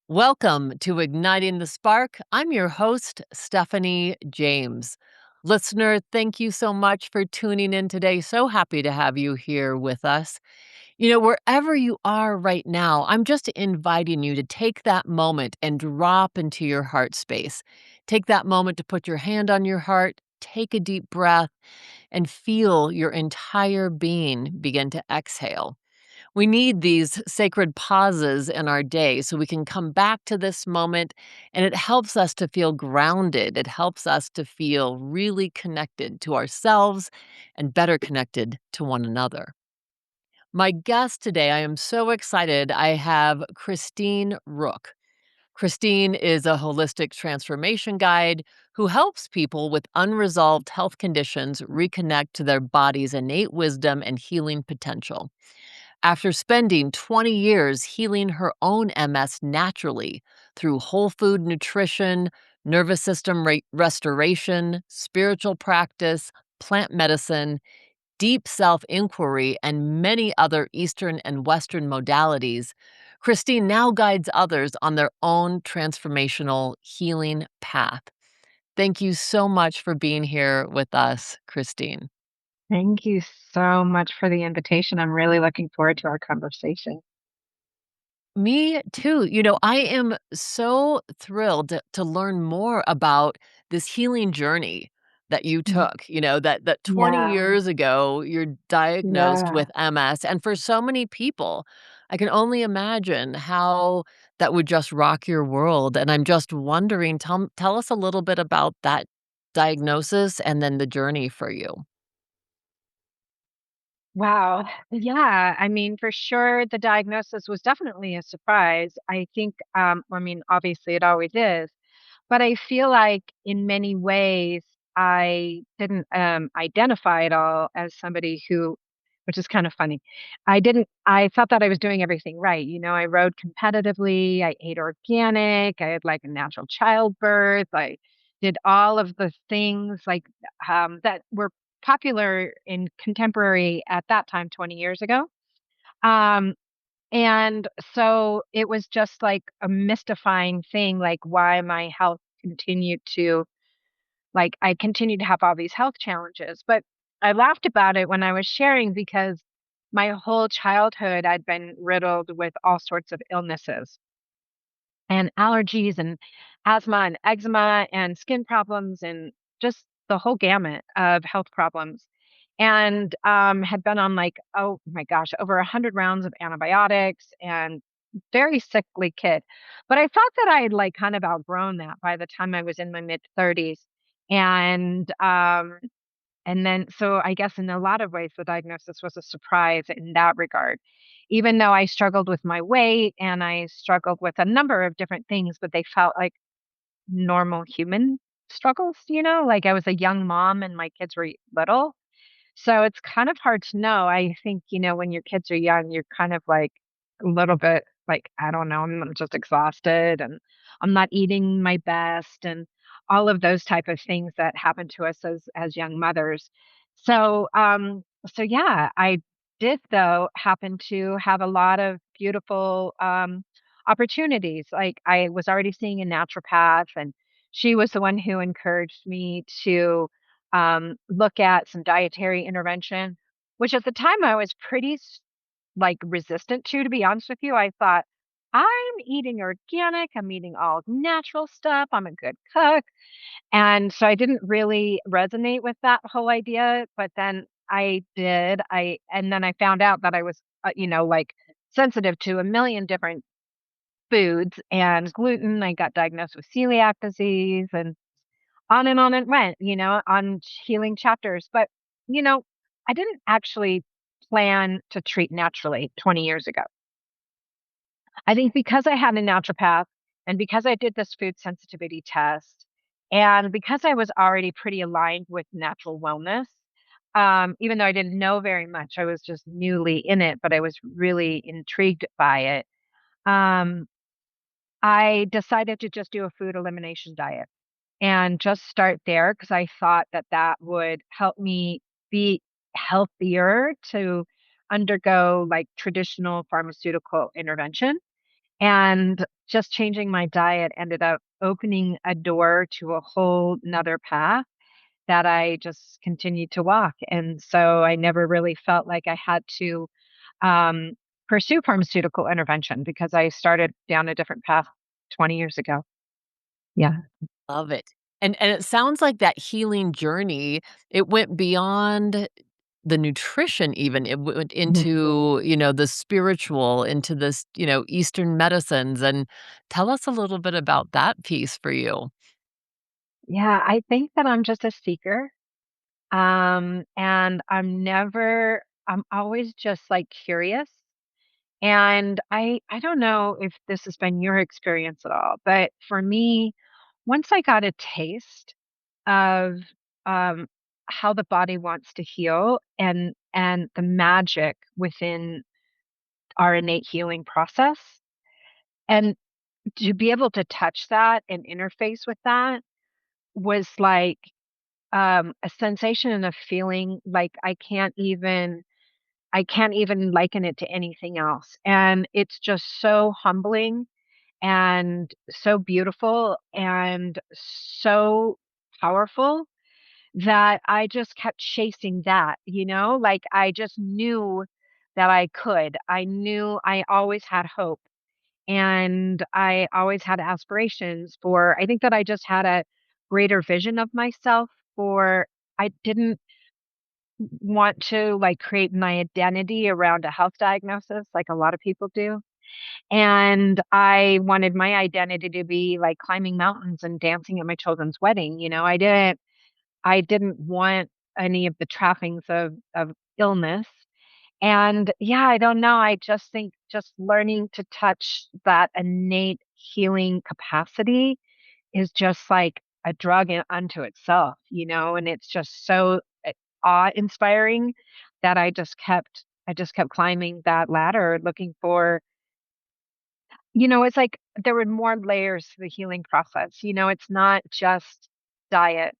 Welcome to Igniting the Spark. I'm your host, Stephanie James. Listener, thank you so much for tuning in today. So happy to have you here with us. Wherever you are right now, I'm just inviting you to take that moment and drop into your heart space. Take that moment to put your hand on your heart, take a deep breath, and feel your entire being begin to exhale. We need these sacred pauses in our day so we can come back to this moment, and it helps us to feel grounded. It helps us to feel really connected to ourselves and better connected to one another. My guest today, I am so excited. I have Christine Ruch. Christine is a holistic transformation guide who helps people with unresolved health conditions reconnect to their body's innate wisdom and healing potential. After spending 20 years healing her own MS naturally through whole food nutrition, nervous system restoration, spiritual practice, plant medicine, deep self inquiry, and many other Eastern and Western modalities, Christine now guides others on their own transformational healing path. Thank you so much for being here with us, Christine. Thank you so much for the invitation. I'm really looking forward to our conversation. Me too. I am so thrilled to learn more about this healing journey that you Y- took. That 20 Yeah, years ago you're diagnosed yeah. with MS, and for so many people, I can only imagine how that would just rock your world. And I'm just wondering, tell us a little bit about that diagnosis and then the journey for you. Wow. Yeah. I mean, for sure, the diagnosis was definitely a surprise. Obviously, it always is. But I feel like in many ways, I didn't identify at all as somebody who, which is kind of funny. I felt that I was doing everything right. I rode competitively, I ate organic, I had like a natural childbirth, I did all of the things that were popular in contemporary at that time, 20 years ago. Um, and so it was just like a mystifying thing, like why my health continued to, like, I continued to have all these health challenges. But I laughed about it when I was sharing because my whole childhood I'd been riddled with all sorts of illnesses and allergies and asthma and eczema and skin problems and just the whole gamut of health problems. And had been on like, oh my gosh, over 100 rounds of antibiotics and very sickly kid. But I thought that I had like kind of outgrown that by the time I was in my mid 30s. And so I guess in a lot of ways, the diagnosis was a surprise in that regard. Even though I struggled with my weight and I struggled with a number of different things, but they felt like normal human struggles, like I was a young mom and my kids were little. So it's kind of hard to know. I think, when your kids are young, you're kind of like a little bit like, I don't know, I'm just exhausted and I'm not eating my best and all of those type of things that happen to us as young mothers. So so yeah, I did though happen to have a lot of beautiful opportunities. Like I was already seeing a naturopath and she was the one who encouraged me to look at some dietary intervention, which at the time I was pretty like resistant to be honest with you. I thought, I'm eating organic, I'm eating all natural stuff, I'm a good cook. And so I didn't really resonate with that whole idea, but then I did. And then I found out that I was, like sensitive to a million different foods and gluten. I got diagnosed with celiac disease and on it went, on healing chapters. But, you know, I didn't actually plan to treat naturally 20 years ago. I think because I had a naturopath and because I did this food sensitivity test and because I was already pretty aligned with natural wellness, even though I didn't know very much, I was just newly in it, but I was really intrigued by it. Um, I decided to just do a food elimination diet and just start there because I thought that that would help me be healthier to undergo like traditional pharmaceutical intervention. And just changing my diet ended up opening a door to a whole nother path that I just continued to walk. And so I never really felt like I had to um, pursue pharmaceutical intervention because I started down a different path 20 years ago. Yeah. Love it. And it sounds like that healing journey, it went beyond the nutrition even. It went into, the spiritual, into this, Eastern medicines, and tell us a little bit about that piece for you. Yeah, I think that I'm just a seeker. And I'm always just like curious. And I don't know if this has been your experience at all, but for me, once I got a taste of um, how the body wants to heal and the magic within our innate healing process, and to be able to touch that and interface with that was like a sensation and a feeling like I can't even liken it to anything else. And it's just so humbling and so beautiful and so powerful that I just kept chasing that, like I just knew that I could. I knew I always had hope and I always had aspirations for, I think that I just had a greater vision of myself for, I didn't want to like create my identity around a health diagnosis like a lot of people do. And I wanted my identity to be like climbing mountains and dancing at my children's wedding. I didn't want any of the trappings of illness. And yeah, I don't know. I just think just learning to touch that innate healing capacity is just like a drug in unto itself, and it's just so awe-inspiring that I just kept climbing that ladder looking for, it's like there were more layers to the healing process. It's not just diet.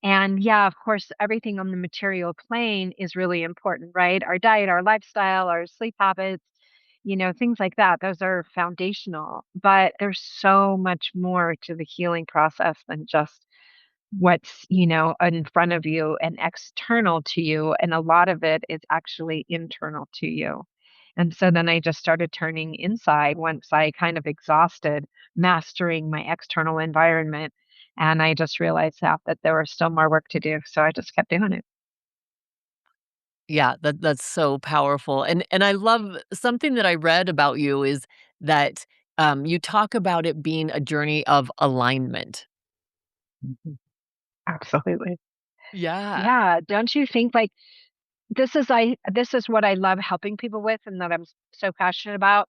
And yeah, of course, everything on the material plane is really important, right? Our diet, our lifestyle, our sleep habits, things like that. Those are foundational. But there's so much more to the healing process than just what's, in front of you and external to you. And a lot of it is actually internal to you. And so then I just started turning inside once I kind of exhausted mastering my external environment. And I just realized that there was still more work to do. So I just kept doing it. Yeah, that's so powerful, and I love something that I read about you is that, you talk about it being a journey of alignment. Mhm. Absolutely. Yeah. Yeah. Don't you think like this is what I love helping people with and that I'm so passionate about.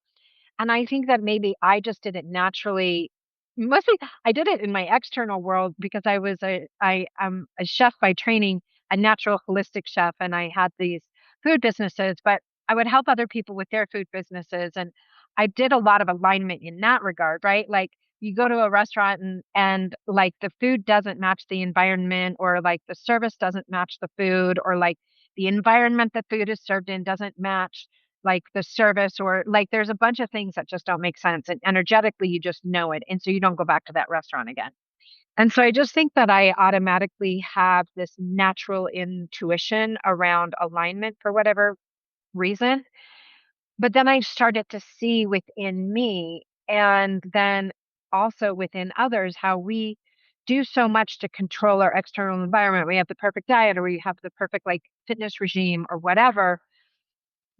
And I think that maybe I just did it naturally. Mostly, I did it in my external world because I am a chef by training, a natural holistic chef, and I had these food businesses, but I would help other people with their food businesses. And I did a lot of alignment in that regard, right? Like you go to a restaurant and like the food doesn't match the environment or like the service doesn't match the food or like the environment that food is served in doesn't match like the service or like there's a bunch of things that just don't make sense and energetically you just know it and so you don't go back to that restaurant again. And so I just think that I automatically have this natural intuition around alignment for whatever reason. But then I started to see within me and then also within others how we do so much to control our external environment. We have the perfect diet or we have the perfect like fitness regime or whatever,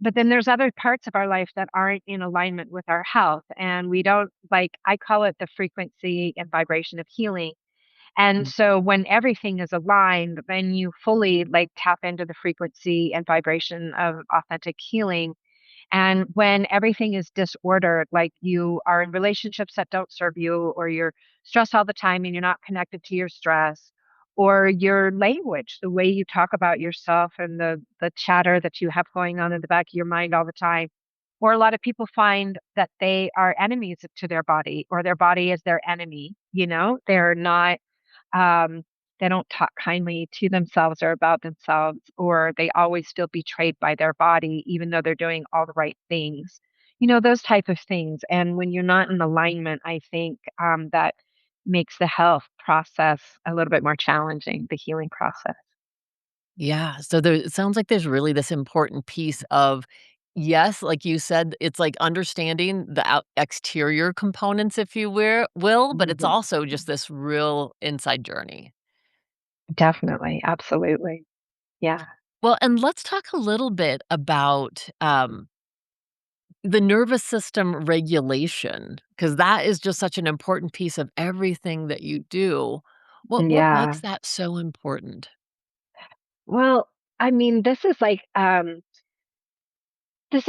but then there's other parts of our life that aren't in alignment with our health. And we don't like, I call it the frequency and vibration of healing. And so when everything is aligned, then you fully like tap into the frequency and vibration of authentic healing. And when everything is disordered, like you are in relationships that don't serve you, or you're stressed all the time and you're not connected to your stress, or your language, the way you talk about yourself and the chatter that you have going on in the back of your mind all the time. Or a lot of people find that they are enemies to their body, or their body is their enemy. They're not um, they don't talk kindly to themselves or about themselves, or they always feel betrayed by their body, even though they're doing all the right things. those type of things. And when you're not in alignment, I think that makes the health process a little bit more challenging, the healing process. Yeah, so there it sounds like there's really this important piece of yes, like you said, it's like understanding the exterior components, if you will, but it's Mhm. also just this real inside journey. Definitely. Absolutely. Yeah. Well, and let's talk a little bit about, the nervous system regulation, because that is just such an important piece of everything that you do. What Yeah. makes that so important? Well, I mean, this is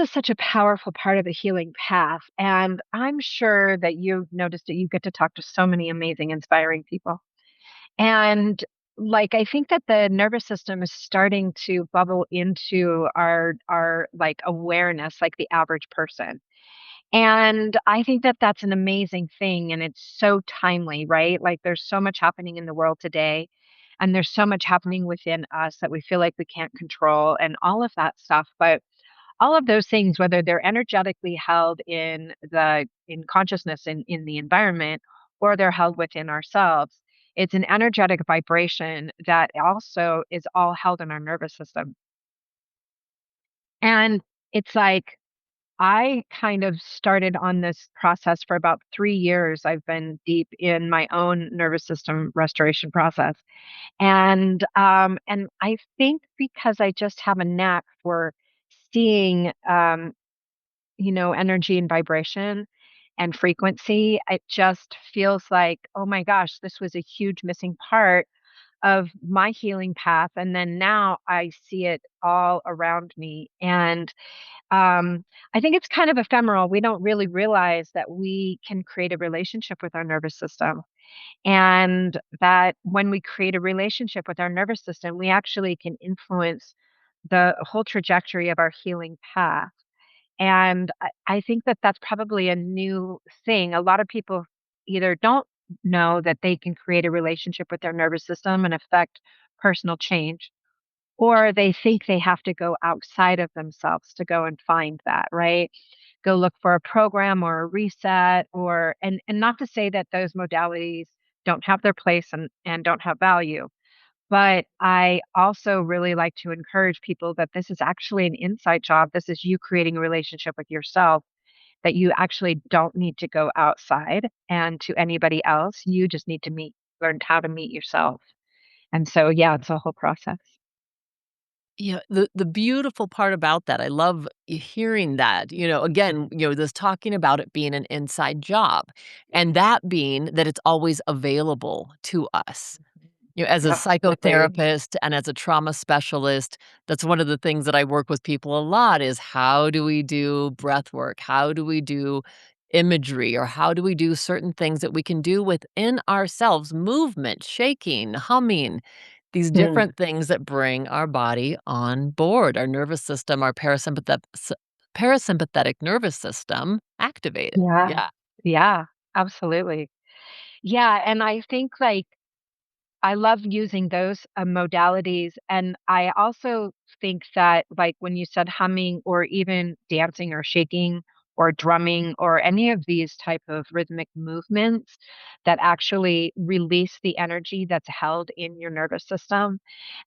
such a powerful part of the healing path. And I'm sure that you've noticed that you get to talk to so many amazing, inspiring people. And I think that the nervous system is starting to bubble into our like awareness, like the average person. And I think that that's an amazing thing. And it's so timely, right? Like there's so much happening in the world today. And there's so much happening within us that we feel like we can't control and all of that stuff. But all of those things, whether they're energetically held in consciousness in the environment or they're held within ourselves, it's an energetic vibration that also is all held in our nervous system. And it's like I kind of started on this process for about 3 years. I've been deep in my own nervous system restoration process. And I think because I just have a knack for seeing energy and vibration and frequency, it just feels like, oh my gosh, this was a huge missing part of my healing path. And then now I see it all around me. And I think it's kind of ephemeral. We don't really realize that we can create a relationship with our nervous system. And that when we create a relationship with our nervous system, we actually can influence the whole trajectory of our healing path. And I think that that's probably a new thing. A lot of people either don't know that they can create a relationship with their nervous system and affect personal change, or they think they have to go outside of themselves to go and find that, right? Go look for a program or a reset and not to say that those modalities don't have their place and don't have value. But I also really like to encourage people that this is actually an inside job. This is you creating a relationship with yourself, that you actually don't need to go outside and to anybody else. You just need to learn how to meet yourself. And so, yeah, it's a whole process. Yeah, the beautiful part about that, I love hearing that, again, this talking about it being an inside job, and that being that it's always available to us. As a Absolutely. psychotherapist and as a trauma specialist, that's one of the things that I work with people a lot is how do we do breath work? How do we do imagery? Or how do we do certain things that we can do within ourselves, movement, shaking, humming, these Mm, different things that bring our body on board, our nervous system, our parasympathetic nervous system activated. yeah. Yeah. Yeah, absolutely. Yeah, and I think I love using those, modalities, and I also think that, like, when you said humming or even dancing or shaking or drumming or any of these type of rhythmic movements that actually release the energy that's held in your nervous system.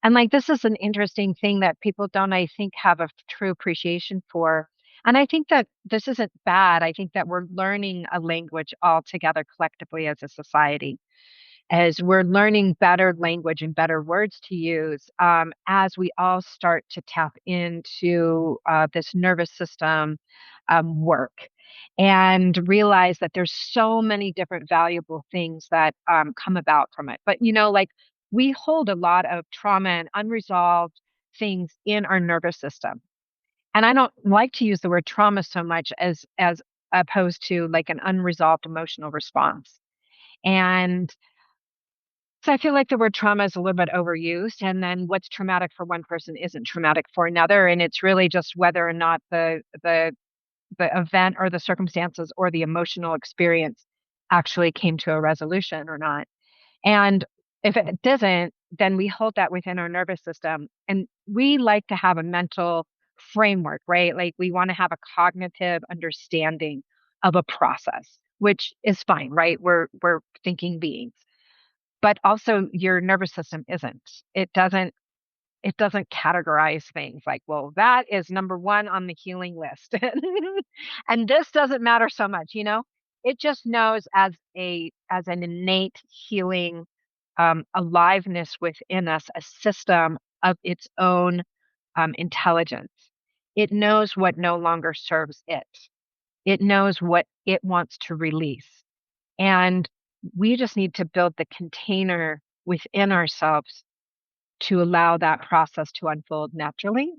And, like, this is an interesting thing that people don't, I think, have a true appreciation for. And I think that this isn't bad. I think that we're learning a language all together collectively as a society, as we're learning better language and better words to use, as we all start to tap into this nervous system work and realize that there's so many different valuable things that come about from it. But, like we hold a lot of trauma and unresolved things in our nervous system. And I don't like to use the word trauma so much as opposed to like an unresolved emotional response. And so I feel like the word trauma is a little bit overused, and then what's traumatic for one person isn't traumatic for another, and it's really just whether or not the event or the circumstances or the emotional experience actually came to a resolution or not. And if it doesn't, then we hold that within our nervous system, and we like to have a mental framework, right? Like we want to have a cognitive understanding of a process, which is fine, right? We're thinking beings. But also your nervous system isn't. It doesn't it doesn't categorize things like, well, that is number one on the healing list. And this doesn't matter so much, you know? It just knows as an innate healing aliveness within us, a system of its own intelligence. It knows what no longer serves it. It knows what it wants to release. And we just need to build the container within ourselves to allow that process to unfold naturally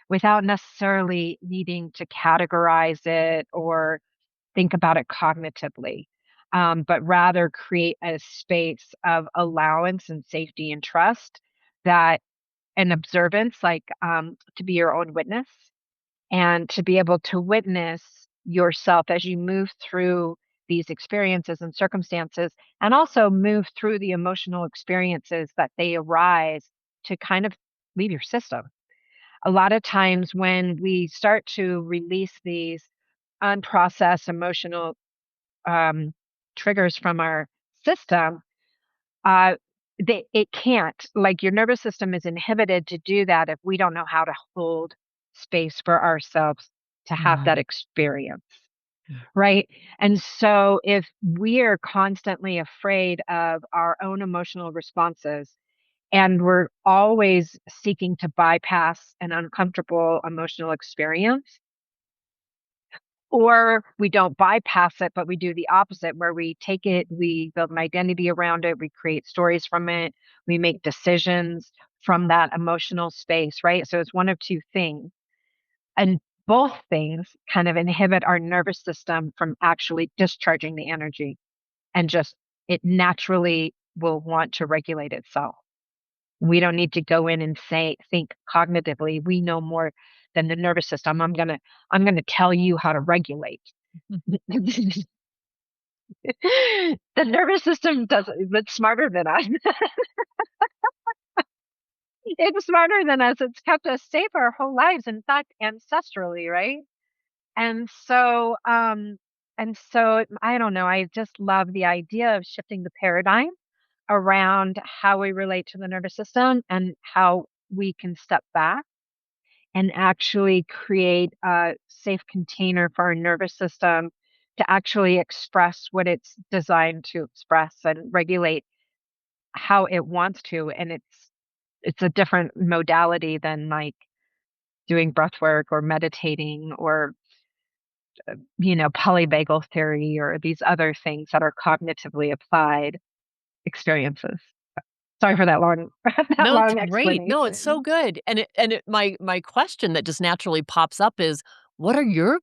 without necessarily needing to categorize it or think about it cognitively, but rather create a space of allowance and safety and trust that an observance, like to be your own witness and to be able to witness yourself as you move through these experiences and circumstances, and also move through the emotional experiences that they arise to kind of leave your system. A lot of times when we start to release these unprocessed emotional um, triggers from our system, uh, it can't. Like your nervous system is inhibited to do that if we don't know how to hold space for ourselves to have that Mhm. experience. Right. And so if we are constantly afraid of our own emotional responses and we're always seeking to bypass an uncomfortable emotional experience, or we don't bypass it, but we do the opposite, where we take it, we build an identity around it, we create stories from it, we make decisions from that emotional space, right? So it's one of two things. And both things kind of inhibit our nervous system from actually discharging the energy and just it naturally will want to regulate itself. We don't need to go in and think cognitively. We know more than the nervous system. I'm gonna tell you how to regulate. The nervous system does it's smarter than us. It's smarter than us. It's kept us safe our whole lives, in fact, ancestrally, right? And so, I don't know. I just love the idea of shifting the paradigm around how we relate to the nervous system and how we can step back and actually create a safe container for our nervous system to actually express what it's designed to express and regulate how it wants to. And it's a different modality than like doing breath work or meditating or polyvagal theory or these other things that are cognitively applied experiences. Sorry for that long that No, it's long great. No, it's so explanation. good. My question that just naturally pops up is, what are your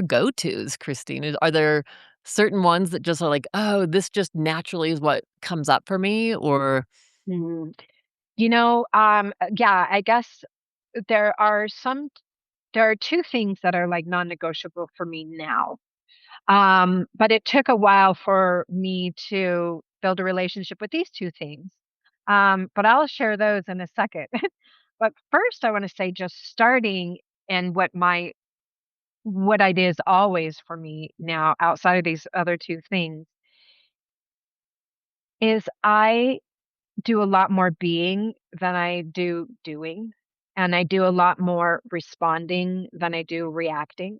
go-tos, Christine? Are there certain ones that just are like, "Oh, this just naturally is what comes up for me," or Mm. Yeah, I guess there are some there are two things that are like non-negotiable for me now. But it took a while for me to build a relationship with these two things. But I'll share those in a second. But first I want to say just starting and what it is always for me now outside of these other two things is I do a lot more being than I do doing. And I do a lot more responding than I do reacting.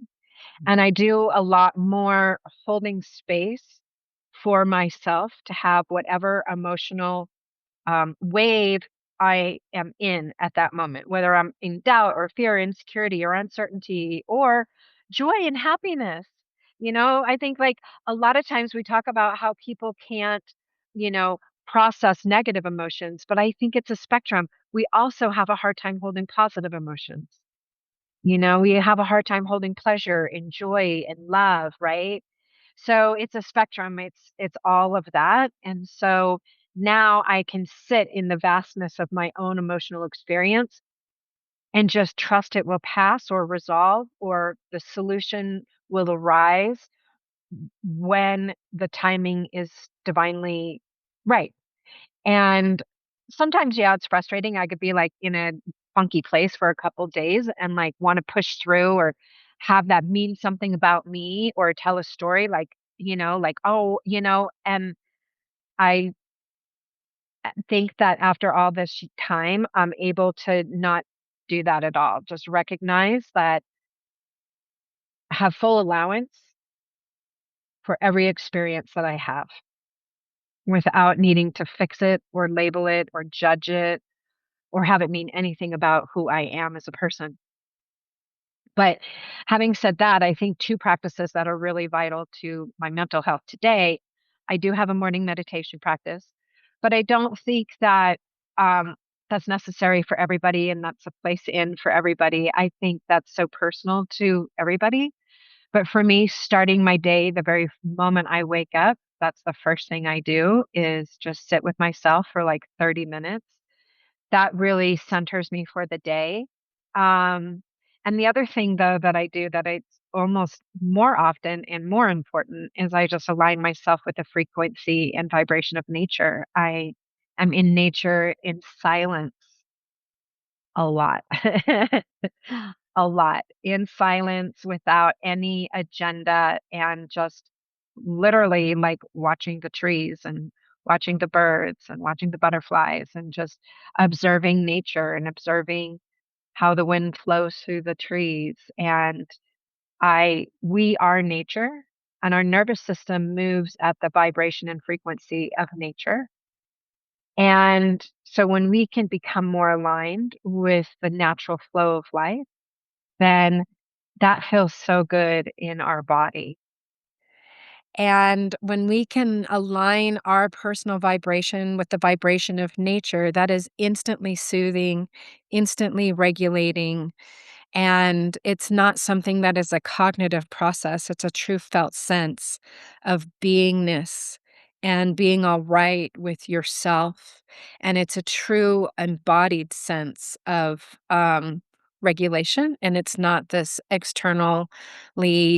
And I do a lot more holding space for myself to have whatever emotional wave I am in at that moment, whether I'm in doubt or fear, insecurity or uncertainty or joy and happiness. I think like a lot of times we talk about how people can't, you know, process negative emotions, but I think it's a spectrum. We also have a hard time holding positive emotions. We have a hard time holding pleasure and joy and love, right? So it's a spectrum. It's all of that. And so now I can sit in the vastness of my own emotional experience and just trust it will pass or resolve or the solution will arise when the timing is divinely right. And sometimes, yeah, it's frustrating. I could be like in a funky place for a couple days and like want to push through or have that mean something about me or tell a story like, like, oh, and I think that after all this time, I'm able to not do that at all. Just recognize that have full allowance for every experience that I have without needing to fix it or label it or judge it or have it mean anything about who I am as a person. But having said that, I think two practices that are really vital to my mental health today, I do have a morning meditation practice, but I don't think that um, that's necessary for everybody and that's a place in for everybody. I think that's so personal to everybody. But for me, starting my day the very moment I wake up, that's the first thing I do is just sit with myself for like 30 minutes. That really centers me for the day. Um, and the other thing, though, that I do that I almost more often and more important is I just align myself with the frequency and vibration of nature. I am in nature in silence a lot. A lot in silence without any agenda and just literally like watching the trees and watching the birds and watching the butterflies and just observing nature and observing how the wind flows through the trees. And we are nature and our nervous system moves at the vibration and frequency of nature. And so when we can become more aligned with the natural flow of life, then that feels so good in our body. And when we can align our personal vibration with the vibration of nature, that is instantly soothing, instantly regulating, and it's not something that is a cognitive process. It's a true felt sense of beingness and being all right with yourself. And it's a true embodied sense of regulation. And it's not this externally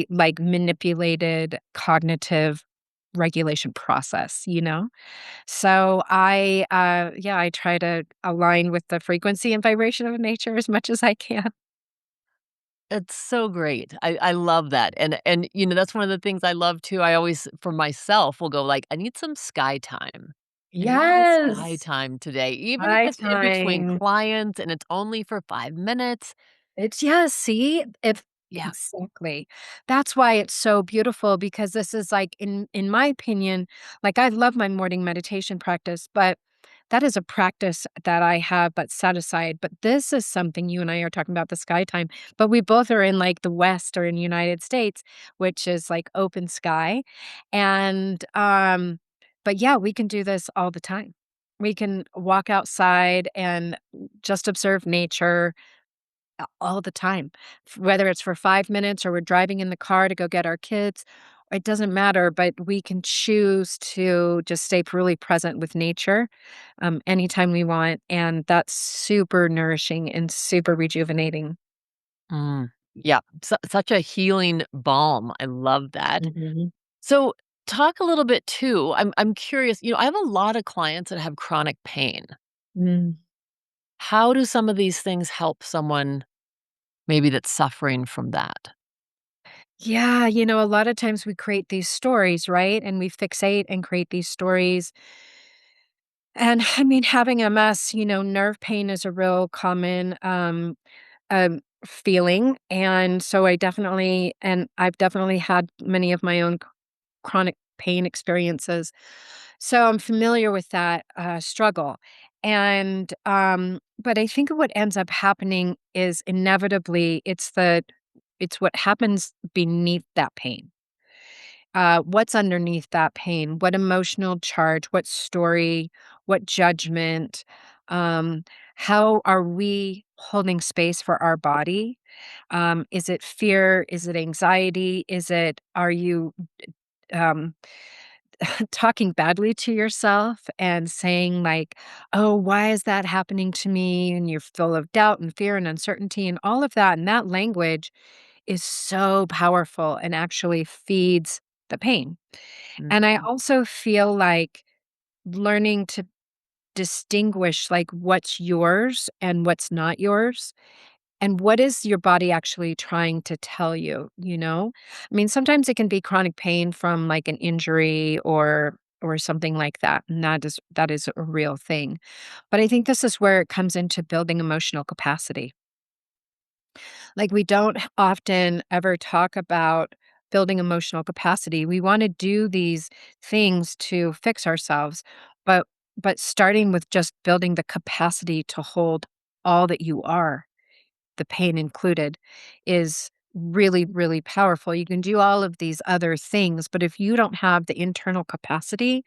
like manipulated cognitive regulation process, you know? So yeah, I try to align with the frequency and vibration of nature as much as I can. It's so great. I love that, and, that's one of the things I love too. I always, for myself, will go like, "I need some sky time. I need a little sky Yes. time today," even if High it's in between time. clients and it's only for 5 minutes. It's yeah, see? If Yeah. exactly. That's why it's so beautiful because this is like in my opinion, like I love my morning meditation practice, but that is a practice that I have but set aside. But this is something you and I are talking about the sky time, but we both are in like the West or in United States, which is like open sky. And but yeah, we can do this all the time. We can walk outside and just observe nature all the time, whether it's for 5 minutes or we're driving in the car to go get our kids, it doesn't matter, but we can choose to just stay really present with nature, anytime we want, and that's super nourishing and super rejuvenating. Mm. Yeah, such a healing balm. I love that. Mhm. So, talk a little bit too. I'm curious. I have a lot of clients that have chronic pain. Mm. How do some of these things help someone maybe that's suffering from that? Yeah, a lot of times we create these stories, right? And we fixate and create these stories. And I mean, having MS, nerve pain is a real common feeling. And so I've definitely had many of my own chronic pain experiences. So I'm familiar with that struggle. But I think what ends up happening is inevitably it's what happens beneath that pain. What's underneath that pain? What emotional charge? What story? What judgment? Um, how are we holding space for our body? Is it fear? Is it anxiety? Are you um, talking badly to yourself and saying, like, oh, why is that happening to me? And you're full of doubt and fear and uncertainty and all of that. And that language is so powerful and actually feeds the pain. And I Mhm. also feel like learning to distinguish like what's yours and what's not yours. And what is your body actually trying to tell you, you know? I mean, sometimes it can be chronic pain from like an injury or something like that, and that is a real thing. But I think this is where it comes into building emotional capacity. Like we don't often ever talk about building emotional capacity. We want to do these things to fix ourselves, but starting with just building the capacity to hold all that you are, the pain included, is really, really powerful. You can do all of these other things, but if you don't have the internal capacity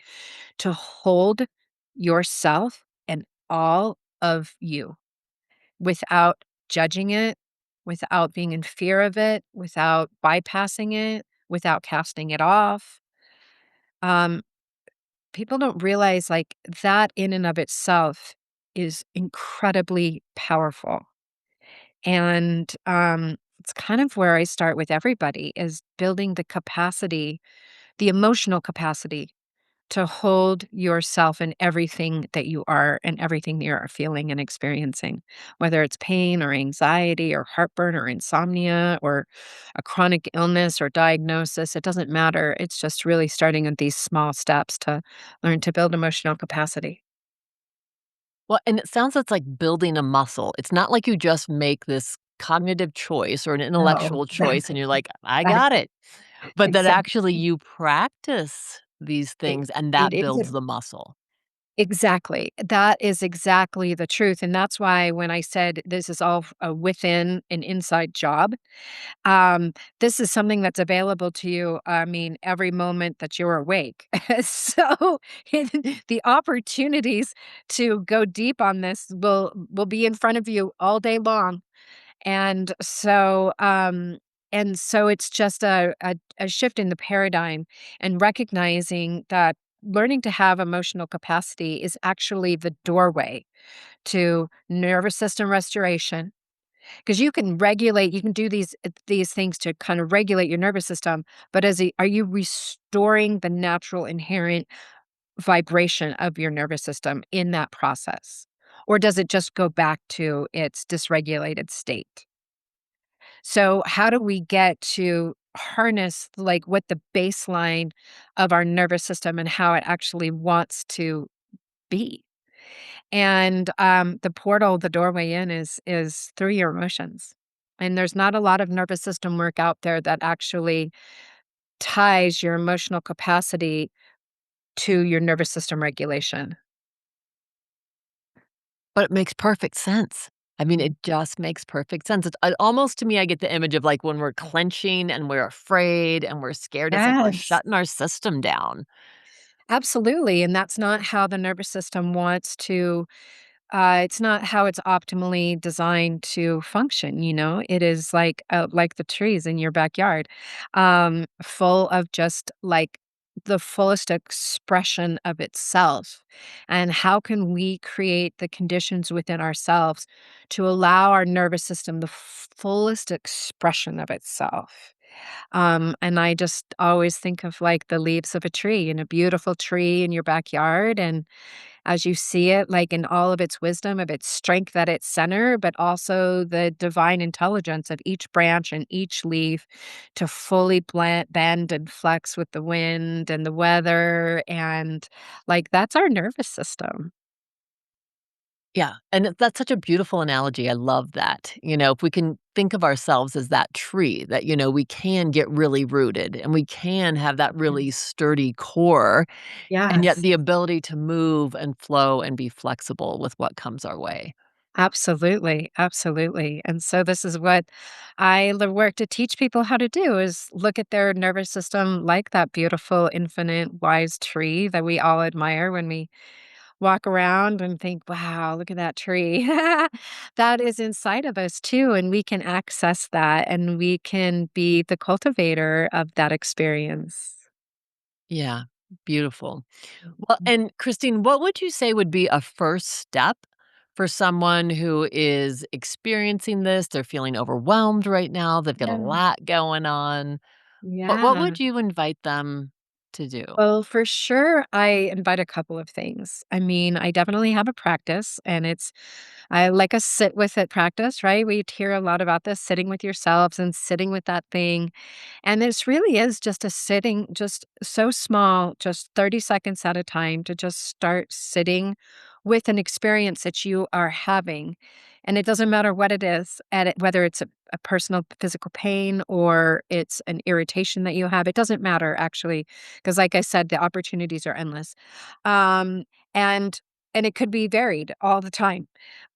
to hold yourself and all of you without judging it, without being in fear of it, without bypassing it, without casting it off, um, people don't realize like that in and of itself is incredibly powerful. And, it's kind of where I start with everybody is building the capacity, the emotional capacity to hold yourself in everything that you are and everything that you're feeling and experiencing, whether it's pain or anxiety or heartburn or insomnia or a chronic illness or diagnosis. It doesn't matter. It's just really starting at these small steps to learn to build emotional capacity. Well, and it sounds it's like building a muscle. It's not like you just make this cognitive choice or an No, intellectual choice and exactly. you're like, "I got Exactly. it." But that actually Exactly. you practice these It, things and it that is. builds the muscle. Exactly. That is exactly the truth, and that's why when I said this is all a within an inside job, um, this is something that's available to you, I mean, every moment that you're awake. So, the opportunities to go deep on this will be in front of you all day long. And so it's just a shift in the paradigm and recognizing that learning to have emotional capacity is actually the doorway to nervous system restoration. Because you can do these things to kind of regulate your nervous system, but are you restoring the natural inherent vibration of your nervous system in that process? Or does it just go back to its dysregulated state? So, how do we get to harness like what the baseline of our nervous system and how it actually wants to be? And the portal, the doorway in is through your emotions. And there's not a lot of nervous system work out there that actually ties your emotional capacity to your nervous system regulation. But it makes perfect sense. I mean, it just makes perfect sense. It's almost to me, I get the image of like when we're clenching and we're afraid and we're scared, it's like we're Yes. shutting our system down. Absolutely. And that's not how the nervous system wants to. It's not how it's optimally designed to function, you know? It is like the trees in your backyard, full of just, like, the fullest expression of itself, and how can we create the conditions within ourselves to allow our nervous system the fullest expression of itself? And I just always think of, like, the leaves of a tree, and a beautiful tree in your backyard, and as you see it, like, in all of its wisdom, of its strength at its center, but also the divine intelligence of each branch and each leaf to fully bend and flex with the wind and the weather, and, like, that's our nervous system. Yeah, and that's such a beautiful analogy, I love that. If we can think of ourselves as that tree that, we can get really rooted and we can have that Mhm. really sturdy core, and yet Yes. the ability to move and flow and be flexible with what comes our way. Absolutely, absolutely, and so this is what work to teach people how to do is look at their nervous system like that beautiful, infinite, wise tree that we all admire when we walk around and think, "Wow, look at that tree." That is inside of us too, and we can access that, and we can be the cultivator of that experience. Yeah, beautiful. Well, and Christine, what would you say would be a first step for someone who is experiencing this? They're feeling overwhelmed right now. They've got a Yeah, lot going on. What yeah. would you invite them? to do? Well, for sure, I invite a couple of things. I mean, I definitely have a practice, and I like a sit with it practice, right? We hear a lot about this sitting with yourselves and sitting with that thing. And this really is just a sitting, just so small, just 30 seconds at a time to just start sitting with an experience that you are having. And it doesn't matter what it is, whether it's a personal physical pain or it's an irritation that you have. It doesn't matter, actually, because, like I said, the opportunities are endless. Um, and and it could be varied all the time.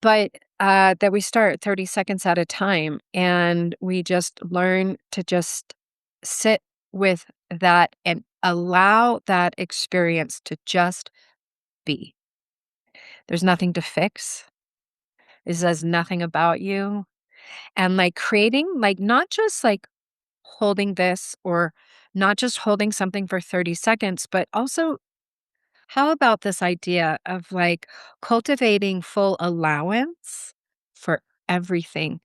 But that we start 30 seconds at a time and we just learn to just sit with that and allow that experience to just be. There's nothing to fix. It says nothing about you. And like creating, like not just like holding this or not just holding something for 30 seconds, but also how about this idea of like cultivating full allowance for everything?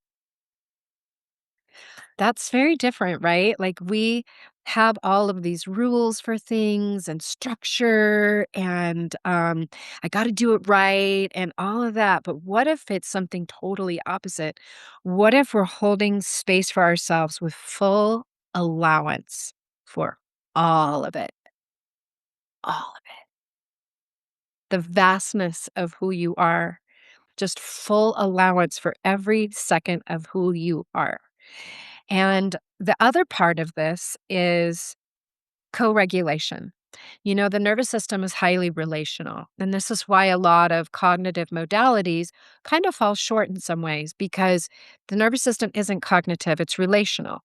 That's very different, right? Like we have all of these rules for things and structure and I got to do it right and all of that. But what if it's something totally opposite? What if we're holding space for ourselves with full allowance for all of it? All of it. The vastness of who you are, just full allowance for every second of who you are. And the other part of this is co-regulation. You know, the nervous system is highly relational. And this is why a lot of cognitive modalities kind of fall short in some ways because the nervous system isn't cognitive, it's relational.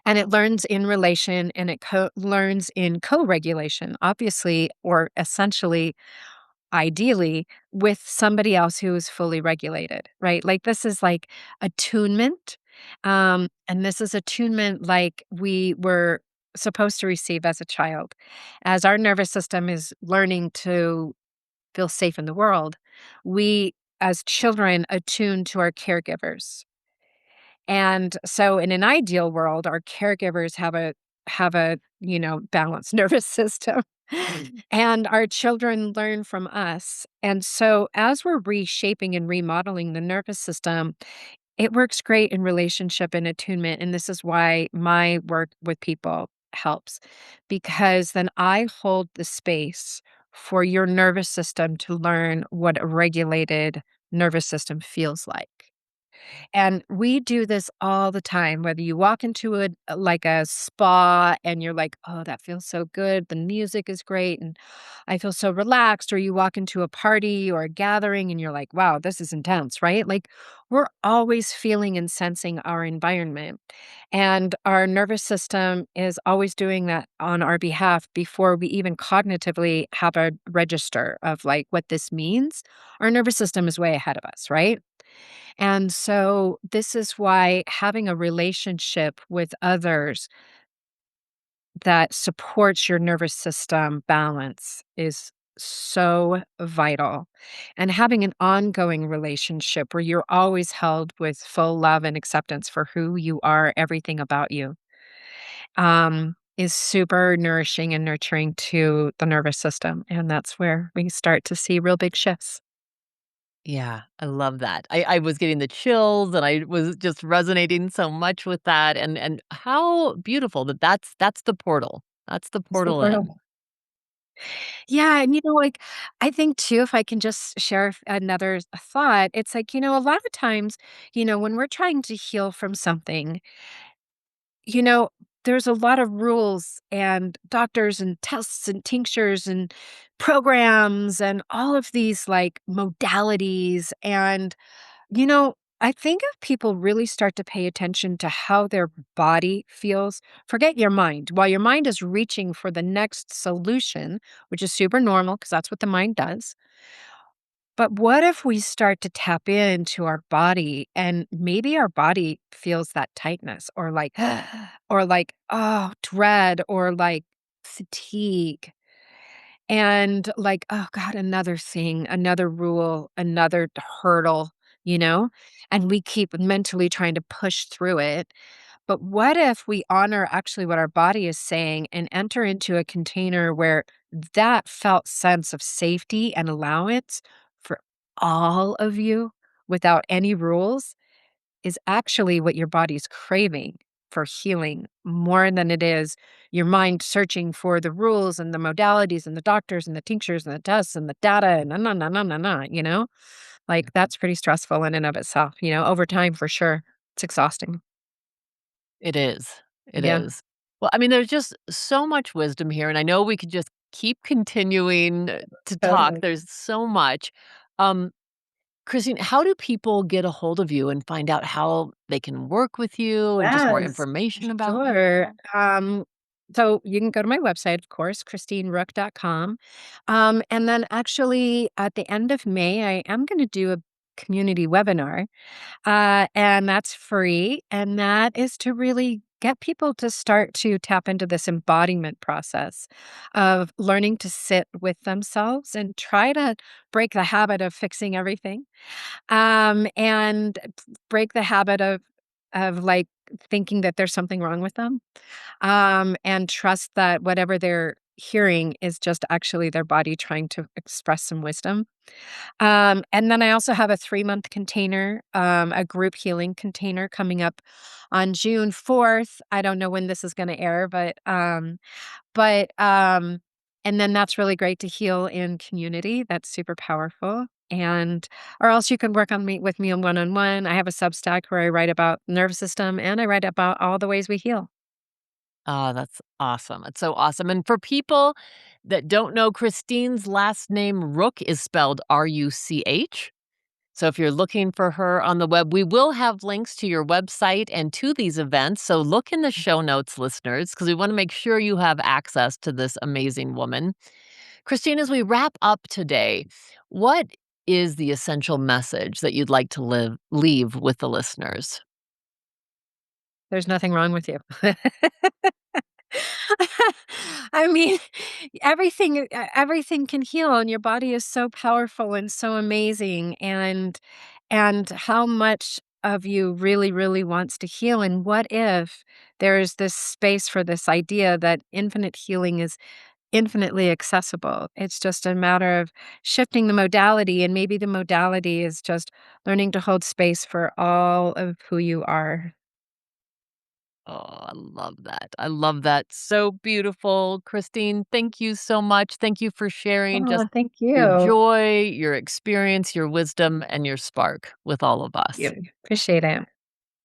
And it learns in relation and it learns in co regulation, obviously, or essentially ideally with somebody else who is fully regulated, right? Like this is like attunement. And this is attunement like we were supposed to receive as a child. As our nervous system is learning to feel safe in the world, we as children attune to our caregivers. And so in an ideal world, our caregivers have a balanced nervous system. And our children learn from us. And so as we're reshaping and remodeling the nervous system, it works great in relationship and attunement. And this is why my work with people helps because then I hold the space for your nervous system to learn what a regulated nervous system feels like. And we do this all the time, whether you walk into like a spa and you're like, "Oh, that feels so good. The music is great and I feel so relaxed," or you walk into a party or a gathering and you're like, "Wow, this is intense," right? Like we're always feeling and sensing our environment. And our nervous system is always doing that on our behalf before we even cognitively have a register of like what this means. Our nervous system is way ahead of us, right? And so this is why having a relationship with others that supports your nervous system balance is so vital. And having an ongoing relationship where you're always held with full love and acceptance for who you are, everything about you, is super nourishing and nurturing to the nervous system. And that's where we start to see real big shifts. Yeah, I love that. I was getting the chills and I was just resonating so much with that and how beautiful that that's the portal. That's the portal in. Yeah, and, like, I think too, if I can just share another thought, it's like, a lot of times, when we're trying to heal from something, you know, there's a lot of rules and doctors and tests and tinctures and programs and all of these, like, modalities and I think if people really start to pay attention to how their body feels, forget your mind. While your mind is reaching for the next solution, which is super normal because that's what the mind does. But what if we start to tap into our body and maybe our body feels that tightness or like, oh, dread or like fatigue and like, oh god, another thing, another rule, another hurdle, you know? And we keep mentally trying to push through it. But what if we honor actually what our body is saying and enter into a container where that felt sense of safety and allowance for all of you without any rules is actually what your body's craving for healing more than it is your mind searching for the rules and the modalities and the doctors and the tinctures and the tests and the data and na, you know? Like, that's pretty stressful in and of itself, over time for sure. It's exhausting. It is. It Yeah, is. Well, I mean, there's just so much wisdom here, and I know we could just keep continuing to talk. totally. There's so much. Um, Christine, how do people get a hold of you and find out how they can work with you and just more Yes, information about sure. So you can go to my website, of course, christinerook.com. And then actually at the end of May, I am going to do a community webinar. And that's free. And that is to really get people to start to tap into this embodiment process of learning to sit with themselves and try to break the habit of fixing everything. And break the habit of like thinking that there's something wrong with them. And trust that whatever they're hearing is just actually their body trying to express some wisdom. And then I also have a 3-month container, a group healing container coming up on June 4th. I don't know when this is gonna air, but and then that's really great to heal in community. That's super powerful. And or else you can work on me with me on one-on-one. I have a Substack where I write about nervous system and I write about all the ways we heal. Oh, that's awesome. It's so awesome. And for people that don't know, Christine's last name, Rook, is spelled Ruch. So if you're looking for her on the web, we will have links to your website and to these events. So look in the show notes, listeners, because we want to make sure you have access to this amazing woman. Christine, as we wrap up today, what is the essential message that you'd like to leave with the listeners? There's nothing wrong with you. I mean, everything can heal, and your body is so powerful and so amazing, and how much of you really, really wants to heal, and what if there's this space for this idea that infinite healing is infinitely accessible? It's just a matter of shifting the modality, and maybe the modality is just learning to hold space for all of who you are. Oh, I love that. I love that. So beautiful. Christine, thank you so much. Thank you for sharing Oh, just thank your you. joy, your experience, your wisdom, and your spark with all of us. You appreciate it.